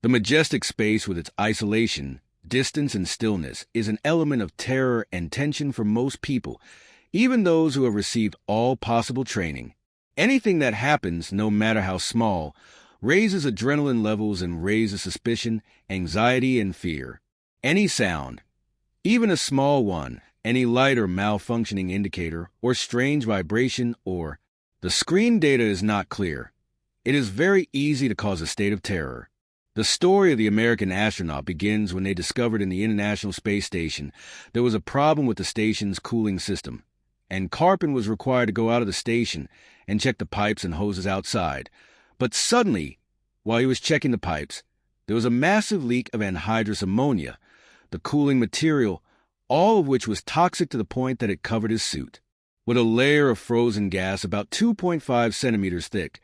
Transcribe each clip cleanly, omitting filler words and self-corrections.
The majestic space with its isolation, distance, and stillness is an element of terror and tension for most people, even those who have received all possible training. Anything that happens, no matter how small, raises adrenaline levels and raises suspicion, anxiety, and fear. Any sound, even a small one, any light or malfunctioning indicator, or strange vibration, or the screen data is not clear. It is very easy to cause a state of terror. The story of the American astronaut begins when they discovered in the International Space Station there was a problem with the station's cooling system, and Carpen was required to go out of the station and check the pipes and hoses outside. But suddenly, while he was checking the pipes, there was a massive leak of anhydrous ammonia, the cooling material, all of which was toxic to the point that it covered his suit. With a layer of frozen gas about 2.5 centimeters thick,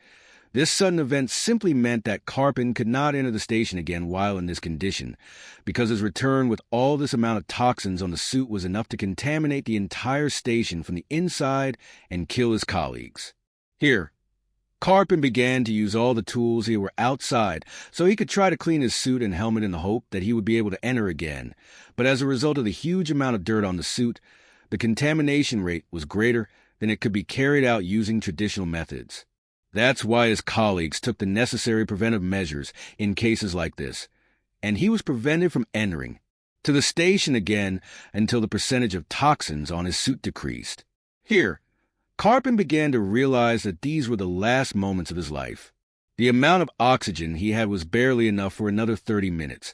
this sudden event simply meant that Carpen could not enter the station again while in this condition, because his return with all this amount of toxins on the suit was enough to contaminate the entire station from the inside and kill his colleagues. Here, Carpen began to use all the tools he were outside so he could try to clean his suit and helmet in the hope that he would be able to enter again. But as a result of the huge amount of dirt on the suit, the contamination rate was greater than it could be carried out using traditional methods. That's why his colleagues took the necessary preventive measures in cases like this, and he was prevented from entering to the station again until the percentage of toxins on his suit decreased. Here, Carpen began to realize that these were the last moments of his life. The amount of oxygen he had was barely enough for another 30 minutes,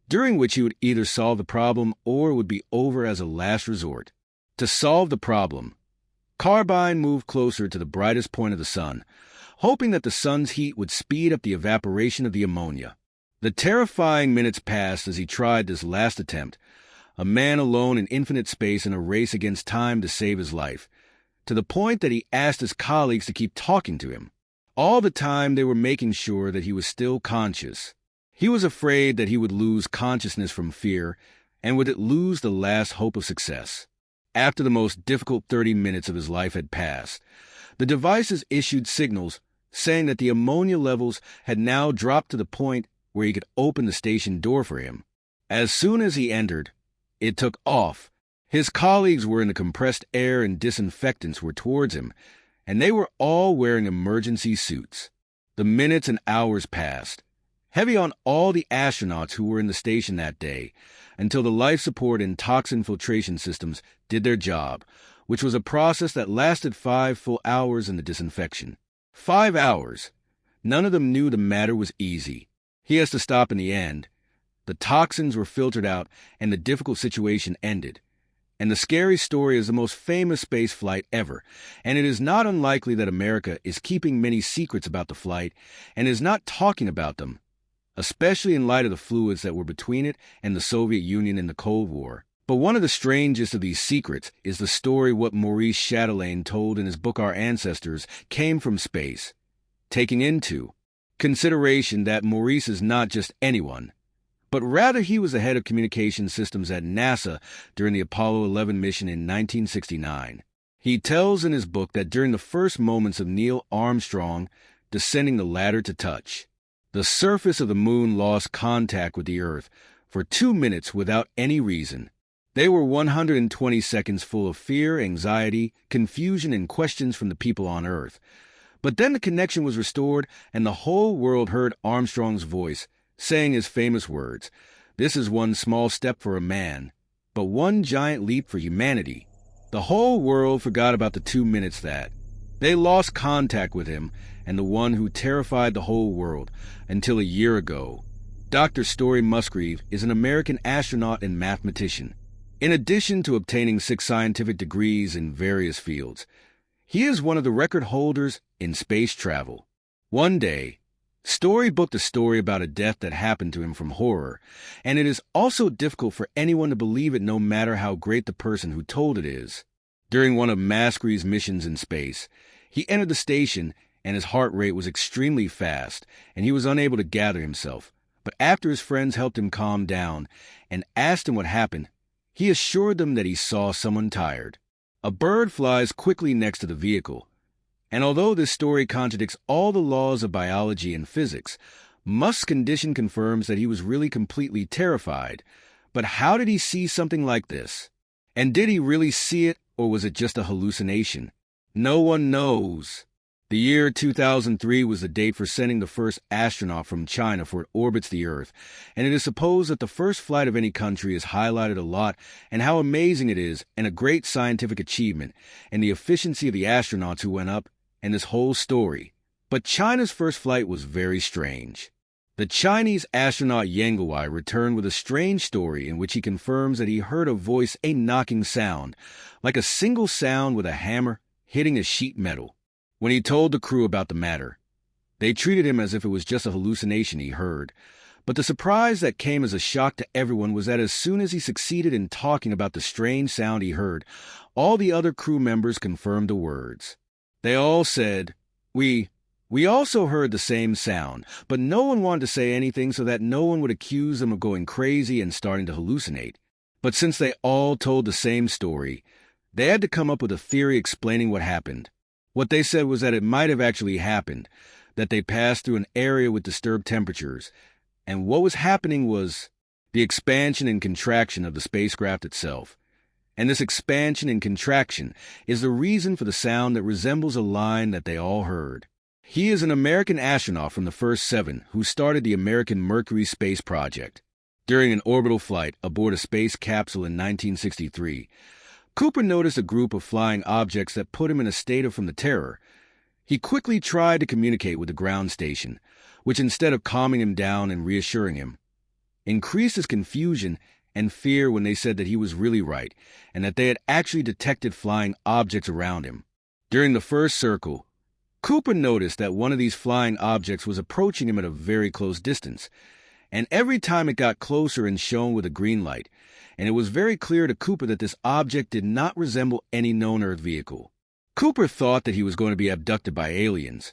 during which he would either solve the problem or it would be over as a last resort. To solve the problem, Carpen moved closer to the brightest point of the sun, hoping that the sun's heat would speed up the evaporation of the ammonia. The terrifying minutes passed as he tried this last attempt, a man alone in infinite space in a race against time to save his life, to the point that he asked his colleagues to keep talking to him. All the time they were making sure that he was still conscious. He was afraid that he would lose consciousness from fear, and would lose the last hope of success. After the most difficult 30 minutes of his life had passed, the devices issued signals saying that the ammonia levels had now dropped to the point where he could open the station door for him. As soon as he entered, it took off. His colleagues were in the compressed air and disinfectants were towards him, and they were all wearing emergency suits. The minutes and hours passed, heavy on all the astronauts who were in the station that day, until the life support and toxin filtration systems did their job, which was a process that lasted 5 full hours in the disinfection. 5 hours. None of them knew the matter was easy. He has to stop in the end. The toxins were filtered out, and the difficult situation ended. And the scary story is the most famous space flight ever, and it is not unlikely that America is keeping many secrets about the flight and is not talking about them, especially in light of the fluids that were between it and the Soviet Union in the Cold War. But one of the strangest of these secrets is the story what Maurice Chatelain told in his book Our Ancestors came from space, taking into consideration that Maurice is not just anyone, but rather he was the head of communication systems at NASA during the Apollo 11 mission in 1969. He tells in his book that during the first moments of Neil Armstrong descending the ladder to touch, the surface of the moon lost contact with the Earth for 2 minutes without any reason. They were 120 seconds full of fear, anxiety, confusion, and questions from the people on Earth. But then the connection was restored, and the whole world heard Armstrong's voice, saying his famous words, "This is one small step for a man, but one giant leap for humanity." The whole world forgot about the 2 minutes that they lost contact with him and the one who terrified the whole world until a year ago. Dr. Story Musgrave is an American astronaut and mathematician. In addition to obtaining 6 scientific degrees in various fields, he is one of the record holders in space travel. One day, Story booked a story about a death that happened to him from horror, and it is also difficult for anyone to believe it no matter how great the person who told it is. During one of Musgrave's missions in space, he entered the station and his heart rate was extremely fast, and he was unable to gather himself. But after his friends helped him calm down and asked him what happened, he assured them that he saw someone tired. A bird flies quickly next to the vehicle, and although this story contradicts all the laws of biology and physics, Musk's condition confirms that he was really completely terrified. But how did he see something like this? And did he really see it, or was it just a hallucination? No one knows. The year 2003 was the date for sending the first astronaut from China, for it orbits the Earth, and it is supposed that the first flight of any country is highlighted a lot, and how amazing it is, and a great scientific achievement, and the efficiency of the astronauts who went up, and this whole story. But China's first flight was very strange. The Chinese astronaut Yang Guowei returned with a strange story in which he confirms that he heard a voice, a knocking sound, like a single sound with a hammer hitting a sheet metal. When he told the crew about the matter, they treated him as if it was just a hallucination he heard. But the surprise that came as a shock to everyone was that as soon as he succeeded in talking about the strange sound he heard, all the other crew members confirmed the words. They all said, We also heard the same sound, but no one wanted to say anything so that no one would accuse them of going crazy and starting to hallucinate. But since they all told the same story, they had to come up with a theory explaining what happened. What they said was that it might have actually happened, that they passed through an area with disturbed temperatures, and what was happening was the expansion and contraction of the spacecraft itself. And this expansion and contraction is the reason for the sound that resembles a line that they all heard. He is an American astronaut from the first 7 who started the American Mercury space project. During an orbital flight aboard a space capsule in 1963, Cooper noticed a group of flying objects that put him in a state of from the terror. He quickly tried to communicate with the ground station, which instead of calming him down and reassuring him, increased his confusion and fear when they said that he was really right and that they had actually detected flying objects around him. During the first circle, Cooper noticed that one of these flying objects was approaching him at a very close distance, and every time it got closer and shone with a green light, and it was very clear to Cooper that this object did not resemble any known Earth vehicle. Cooper thought that he was going to be abducted by aliens,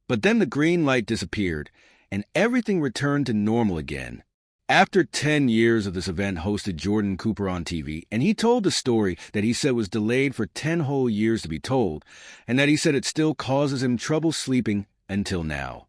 but then the green light disappeared, and everything returned to normal again. After 10 years of this event hosted Jordan Cooper on TV, and he told the story that he said was delayed for 10 whole years to be told, and that he said it still causes him trouble sleeping until now.